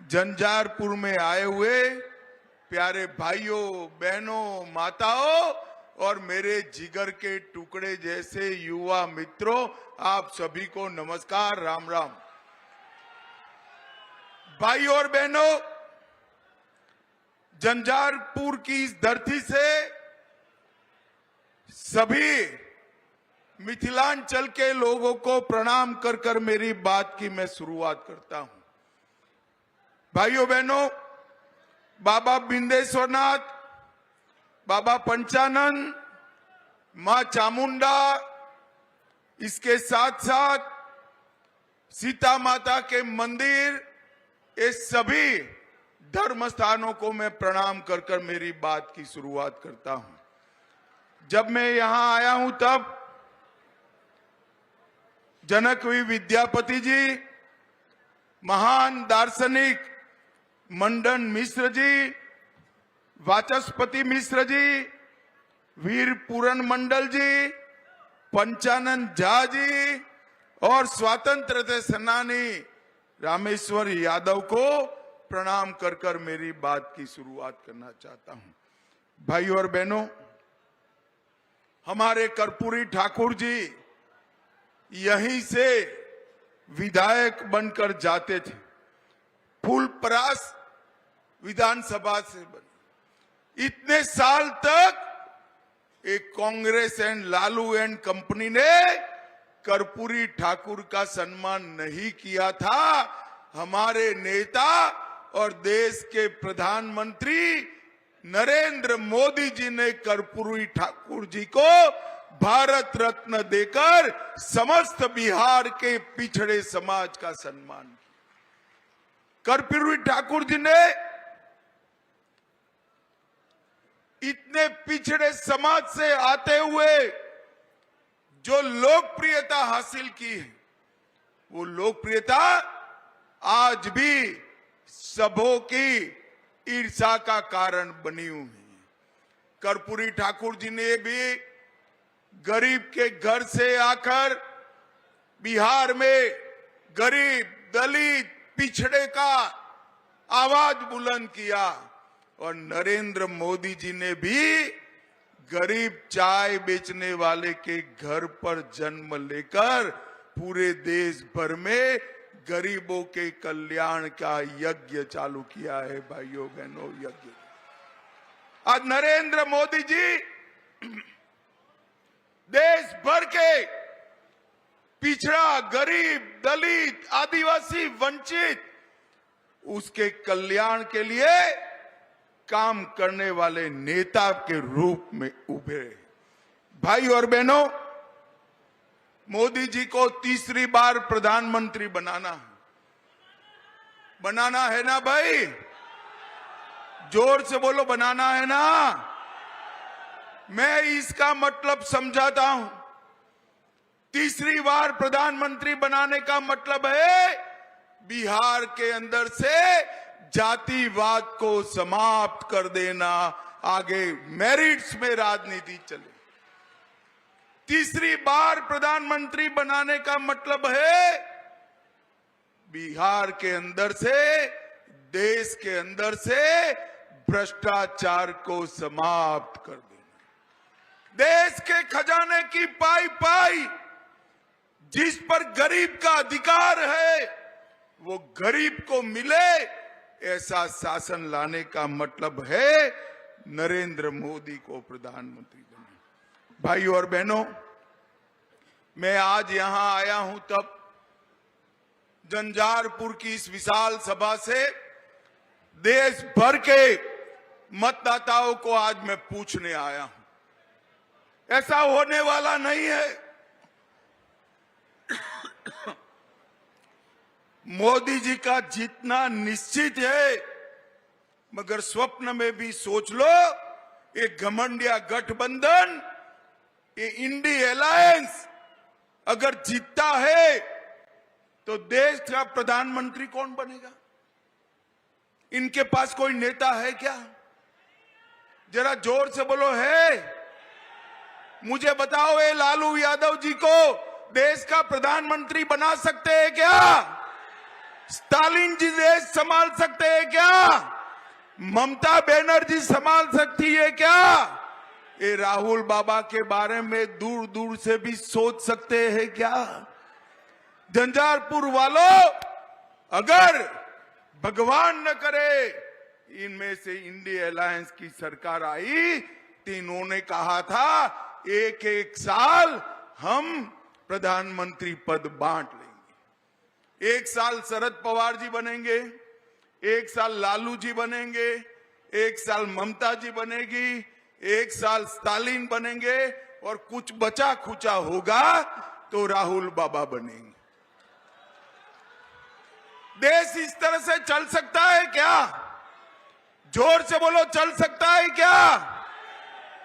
झंझारपुर में आए हुए प्यारे भाइयों, बहनों, माताओं और मेरे जिगर के टुकड़े जैसे युवा मित्रों, आप सभी को नमस्कार, राम राम। भाई और बहनों, झंझारपुर की इस धरती से सभी मिथिलांचल के लोगों को प्रणाम कर कर मेरी बात की मैं शुरुआत करता हूं। भाइयों बहनों, बाबा बिंदेश्वरनाथ, बाबा पंचानन, मां चामुंडा, इसके साथ साथ सीता माता के मंदिर, ये सभी धर्म स्थानों को मैं प्रणाम कर कर मेरी बात की शुरुआत करता हूं। जब मैं यहां आया हूं तब जनकवी विद्यापति जी, महान दार्शनिक मंडन मिश्र जी, वाचस्पति मिश्र जी, वीर पूरन मंडल जी, पंचानन झा जी और स्वतंत्रता सेनानी रामेश्वर यादव को प्रणाम कर कर मेरी बात की शुरुआत करना चाहता हूं। भाइयों और बहनों, हमारे कर्पूरी ठाकुर जी यहीं से विधायक बनकर जाते थे। फूलपरास विधानसभा से बने। इतने साल तक एक Congress and Lalu and company ने कर्पूरी ठाकुर का सम्मान नहीं किया था। हमारे नेता और देश के प्रधानमंत्री नरेंद्र मोदी जी ने कर्पूरी ठाकुर जी को भारत रत्न देकर समस्त बिहार के पिछड़े समाज का सम्मान किया। कर्पूरी ठाकुर जी ने इतने पिछड़े समाज से आते हुए जो लोकप्रियता हासिल की है, वो लोकप्रियता आज भी सबों की ईर्ष्या का कारण बनी हुई है। कर्पूरी ठाकुर जी ने भी गरीब के घर से आकर बिहार में गरीब, दलित, पिछड़े का आवाज बुलंद किया और नरेंद्र मोदी जी ने भी गरीब चाय बेचने वाले के घर पर जन्म लेकर पूरे देश भर में गरीबों के कल्याण का यज्ञ चालू किया है। भाइयों बहनों, यज्ञ आज नरेंद्र मोदी जी देश भर के पिछड़ा, गरीब, दलित, आदिवासी, वंचित, उसके कल्याण के लिए काम करने वाले नेता के रूप में उभरे। भाई और बहनों, मोदी जी को तीसरी बार प्रधानमंत्री बनाना है ना भाई? जोर से बोलो, बनाना है ना? मैं इसका मतलब समझाता हूं। तीसरी बार प्रधानमंत्री बनाने का मतलब है बिहार के अंदर से जातिवाद को समाप्त कर देना, आगे मेरिट्स में राजनीति चले। तीसरी बार प्रधानमंत्री बनाने का मतलब है बिहार के अंदर से, देश के अंदर से भ्रष्टाचार को समाप्त कर देना। देश के खजाने की पाई पाई जिस पर गरीब का अधिकार है, वो गरीब को मिले, ऐसा शासन लाने का मतलब है नरेंद्र मोदी को प्रधानमंत्री बनाना। भाइयों और बहनों, मैं आज यहां आया हूं तब झंझारपुर की इस विशाल सभा से देश भर के मतदाताओं को आज मैं पूछने आया हूं। ऐसा होने वाला नहीं है। मोदी जी का जीतना निश्चित है, मगर स्वप्न में भी सोच लो, ये घमंडिया गठबंधन, ये इंडी अलायंस अगर जीतता है तो देश का प्रधानमंत्री कौन बनेगा? इनके पास कोई नेता है क्या? जरा जोर से बोलो, है? मुझे बताओ, ये लालू यादव जी को देश का प्रधानमंत्री बना सकते हैं क्या? स्टालिन जी देश संभाल सकते हैं क्या? ममता बनर्जी संभाल सकती है क्या? ये राहुल बाबा के बारे में दूर दूर से भी सोच सकते हैं क्या? झंझारपुर वालों, अगर भगवान न करे इनमें से इंडिया अलायंस की सरकार आई तो इन्होंने कहा था एक एक साल हम प्रधानमंत्री पद बांट लेंगे। एक साल शरद पवार जी बनेंगे, एक साल लालू जी बनेंगे, एक साल ममता जी बनेगी, एक साल स्टालिन बनेंगे और कुछ बचा खुचा होगा तो राहुल बाबा बनेंगे। देश इस तरह से चल सकता है क्या? जोर से बोलो, चल सकता है क्या?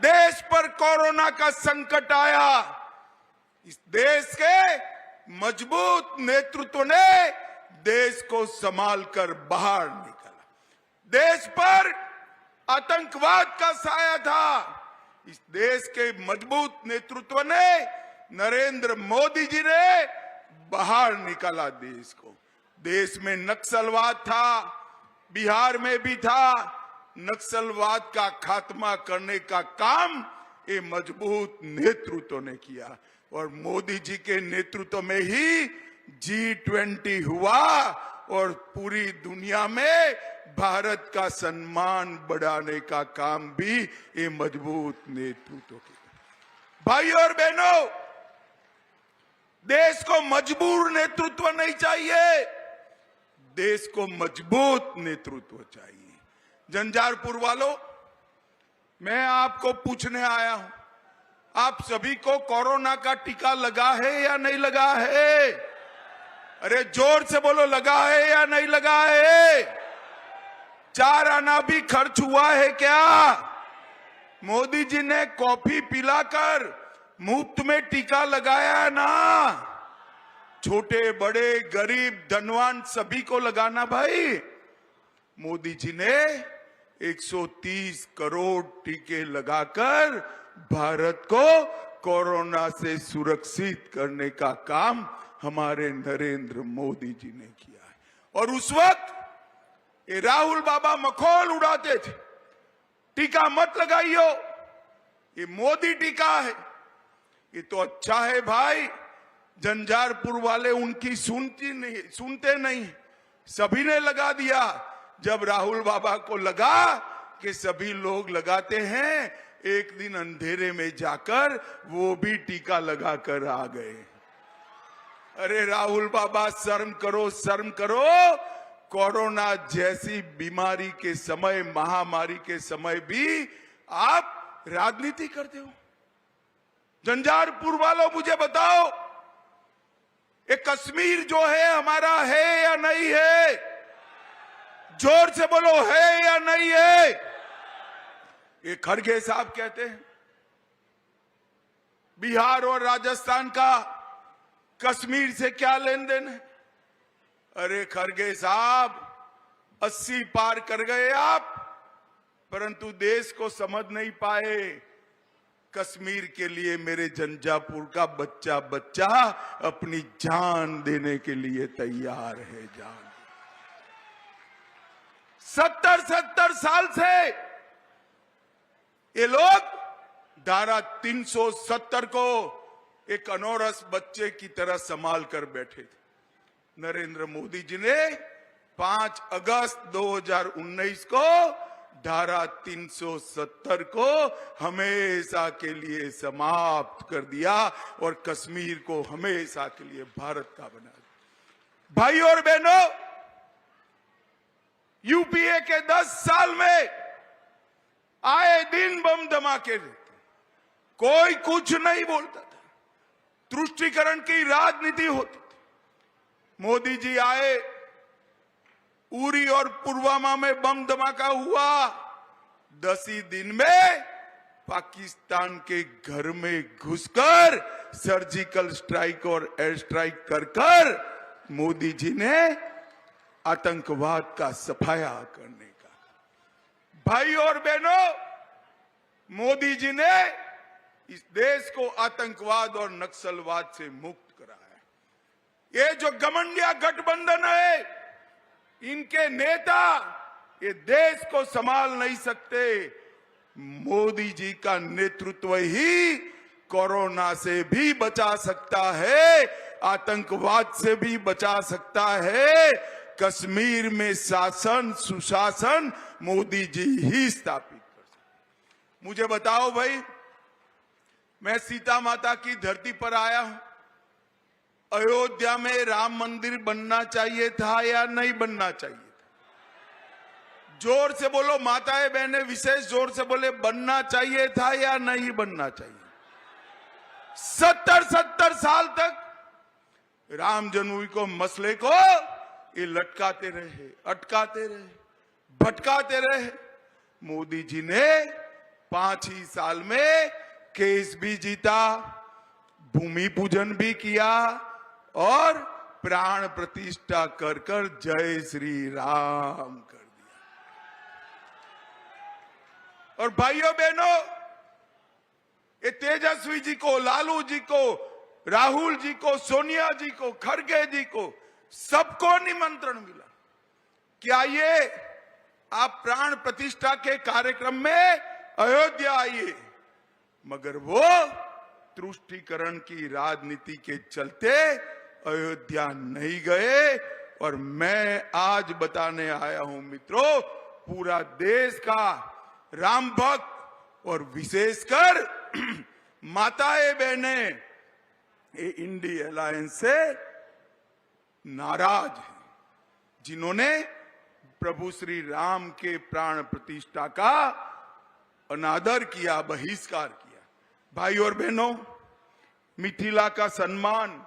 देश पर कोरोना का संकट आया, इस देश के मजबूत नेतृत्व ने देश को संभाल कर बाहर निकाला। देश पर आतंकवाद का साया था, इस देश के मजबूत नेतृत्व ने, नरेंद्र मोदी जी ने बाहर निकाला देश को। देश में नक्सलवाद था, बिहार में भी था, नक्सलवाद का खात्मा करने का काम ये मजबूत नेतृत्व ने किया और मोदी जी के नेतृत्व में ही G20 हुआ और पूरी दुनिया में भारत का सम्मान बढ़ाने का काम भी ये मजबूत नेतृत्व किया। भाई और बहनों, देश को मजबूर नेतृत्व नहीं चाहिए, देश को मजबूत नेतृत्व चाहिए। झंझारपुर वालों, मैं आपको पूछने आया हूं, आप सभी को कोरोना का टीका लगा है या नहीं लगा है? अरे जोर से बोलो, लगा है या नहीं लगा है? 4 आना भी खर्च हुआ है क्या? मोदी जी ने कॉफी पिलाकर मुफ्त में टीका लगाया ना। छोटे बड़े गरीब धनवान सभी को लगाना भाई। मोदी जी ने 130 करोड़ टीके लगाकर भारत को कोरोना से सुरक्षित करने का काम हमारे नरेंद्र मोदी जी ने किया है। और उस वक्त ये राहुल बाबा मखौल उड़ाते थे, टीका मत लगाइयो, ये मोदी टीका है। ये तो अच्छा है भाई, झंझारपुर वाले उनकी सुनते नहीं, सभी ने लगा दिया। जब राहुल बाबा को लगा कि सभी लोग लगाते हैं, एक दिन अंधेरे में जाकर वो भी टीका लगाकर आ गए। अरे राहुल बाबा, शर्म करो, शर्म करो। कोरोना जैसी बीमारी के समय, महामारी के समय भी आप राजनीति करते हो। झंझारपुर वालों, मुझे बताओ, ये कश्मीर जो है हमारा है या नहीं है? जोर से बोलो, है या नहीं है? ये खड़गे साहब कहते हैं बिहार और राजस्थान का कश्मीर से क्या लेन देन है? अरे खड़गे साहब, 80 पार कर गए आप, परंतु देश को समझ नहीं पाए। कश्मीर के लिए मेरे झंझारपुर का बच्चा बच्चा अपनी जान देने के लिए तैयार है। जान 70 साल से ये लोग धारा 370 को एक अनौरस बच्चे की तरह संभाल कर बैठे थे। नरेंद्र मोदी जी ने 5 अगस्त 2019 को धारा 370 को हमेशा के लिए समाप्त कर दिया और कश्मीर को हमेशा के लिए भारत का बना दिया। भाई और बहनों, यूपीए के 10 साल में आए दिन बम धमाके रहते, कोई कुछ नहीं बोलता था, तुष्टीकरण की राजनीति होती थी। मोदी जी आए, उरी और पुलवामा में बम धमाका हुआ, 10 ही दिन में पाकिस्तान के घर में घुसकर सर्जिकल स्ट्राइक और एयर स्ट्राइक कर मोदी जी ने आतंकवाद का सफाया करने का। भाई और बहनों, मोदी जी ने इस देश को आतंकवाद और नक्सलवाद से मुक्त कराया। ये जो घमंडिया गठबंधन है, इनके नेता ये देश को संभाल नहीं सकते। मोदी जी का नेतृत्व ही कोरोना से भी बचा सकता है, आतंकवाद से भी बचा सकता है। कश्मीर में शासन सुशासन मोदी जी ही स्थापित कर सकते। मुझे बताओ भाई, मैं सीता माता की धरती पर आया हूं। अयोध्या में राम मंदिर बनना चाहिए था या नहीं बनना चाहिए था? जोर से बोलो माताएं बहनें, विशेष जोर से बोले, बनना चाहिए था या नहीं बनना चाहिए? 70 साल तक राम जन्मभूमि को मसले को ये लटकाते रहे, अटकाते रहे, भटकाते रहे। मोदी जी ने 5 ही साल में केस भी जीता, भूमि पूजन भी किया और प्राण प्रतिष्ठा कर कर जय श्री राम कर दिया। और भाइयों बहनों, ये तेजस्वी जी को, लालू जी को, राहुल जी को, सोनिया जी को, खड़गे जी को, सबको निमंत्रण मिला कि आइए आप प्राण प्रतिष्ठा के कार्यक्रम में अयोध्या आइए। मगर वो तुष्टीकरण की राजनीति के चलते अयोध्या नहीं गए। और मैं आज बताने आया हूं मित्रों, पूरा देश का राम भक्त और विशेषकर माताएं बहनें ये इंडी अलायंस से नाराज हैं, जिन्होंने प्रभु श्री राम के प्राण प्रतिष्ठा का अनादर किया, बहिष्कार किया। भाई और बहनों, मिथिला का सम्मान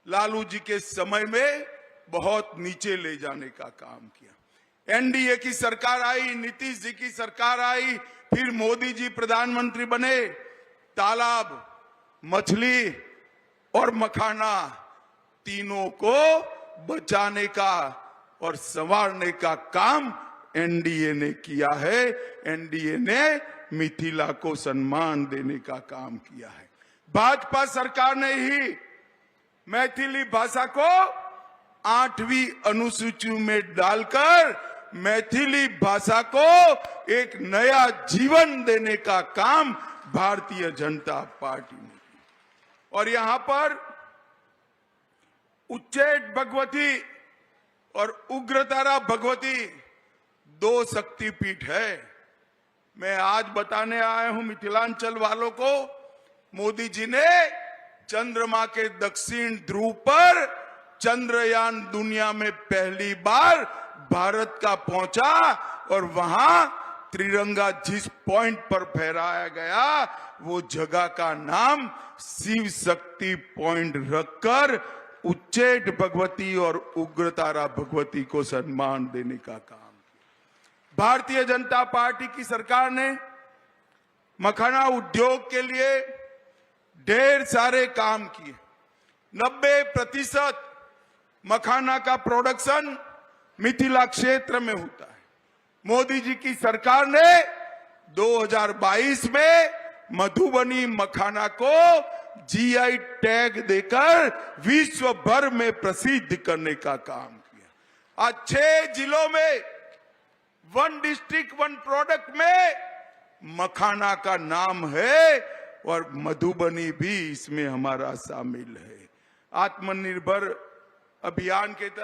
लालू जी के समय में बहुत नीचे ले जाने का काम किया। एनडीए की सरकार आई, नीतीश जी की सरकार आई, फिर मोदी जी प्रधानमंत्री बने। तालाब, मछली और मखाना तीनों को बचाने का और संवारने का काम एनडीए ने किया है। एनडीए ने मिथिला को सम्मान देने का काम किया है। भाजपा सरकार ने ही मैथिली भाषा को 8वीं अनुसूची में डालकर मैथिली भाषा को एक नया जीवन देने का काम भारतीय जनता पार्टी ने किया। और यहां पर उच्चैठ भगवती और उग्रतारा भगवती 2 शक्तिपीठ है। मैं आज बताने आया हूं मिथिलांचल वालों को, मोदी जी ने चंद्रमा के दक्षिण ध्रुव पर चंद्रयान दुनिया में पहली बार भारत का पहुंचा और वहां त्रिरंगा जिस पॉइंट पर फहराया गया वो जगह का नाम शिव शक्ति पॉइंट रखकर उच्चैठ भगवती और उग्रतारा भगवती को सम्मान देने का काम किया। भारतीय जनता पार्टी की सरकार ने मखाना उद्योग के लिए ढेर सारे काम किए। 90% मखाना का प्रोडक्शन मिथिला क्षेत्र में होता है। मोदी जी की सरकार ने 2022 में मधुबनी मखाना को जीआई टैग देकर विश्व भर में प्रसिद्ध करने का काम किया। आज 6 जिलों में 1 डिस्ट्रिक्ट 1 प्रोडक्ट में मखाना का नाम है और मधुबनी भी इसमें हमारा शामिल है। आत्मनिर्भर अभियान के तहत